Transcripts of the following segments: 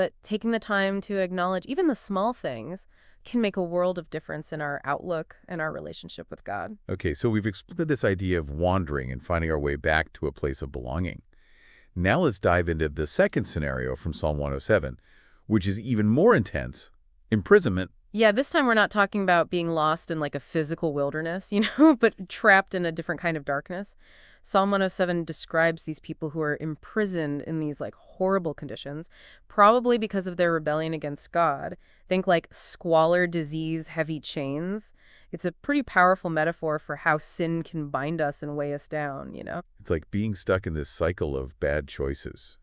But taking the time to acknowledge even the small things can make a world of difference in our outlook and our relationship with God. Okay, so we've explored this idea of wandering and finding our way back to a place of belonging. Now let's dive into the second scenario from Psalm 107, which is even more intense: imprisonment. Yeah, this time we're not talking about being lost in like a physical wilderness, but trapped in a different kind of darkness. Psalm 107 describes these people who are imprisoned in these like horrible conditions, probably because of their rebellion against God. Think like squalor, disease, heavy chains. It's a pretty powerful metaphor for how sin can bind us and weigh us down. It's like being stuck in this cycle of bad choices,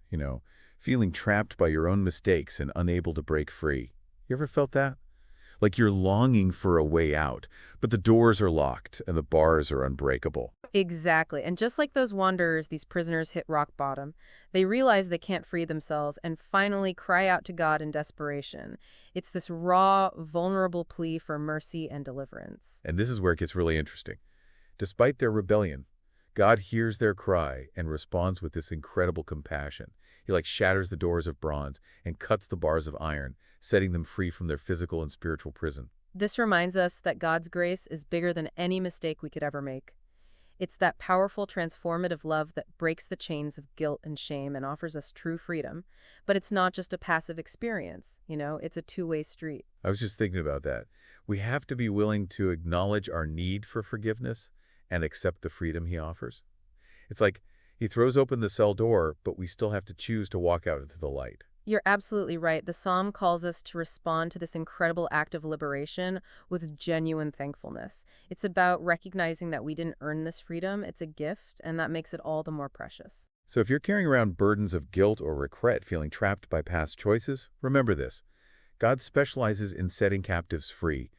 feeling trapped by your own mistakes and unable to break free. You ever felt that? Like you're longing for a way out, but the doors are locked and the bars are unbreakable. Exactly. And just like those wanderers, these prisoners hit rock bottom. They realize they can't free themselves and finally cry out to God in desperation. It's this raw, vulnerable plea for mercy and deliverance. And this is where it gets really interesting. Despite their rebellion, God hears their cry and responds with this incredible compassion. He like shatters the doors of bronze and cuts the bars of iron, setting them free from their physical and spiritual prison. This reminds us that God's grace is bigger than any mistake we could ever make. It's that powerful, transformative love that breaks the chains of guilt and shame and offers us true freedom. But it's not just a passive experience, it's a two-way street. I was just thinking about that. We have to be willing to acknowledge our need for forgiveness and accept the freedom he offers. It's like he throws open the cell door, but we still have to choose to walk out into the light. You're absolutely right. The psalm calls us to respond to this incredible act of liberation with genuine thankfulness. It's about recognizing that we didn't earn this freedom. It's a gift, and that makes it all the more precious. So if you're carrying around burdens of guilt or regret, feeling trapped by past choices, remember this: God specializes in setting captives free,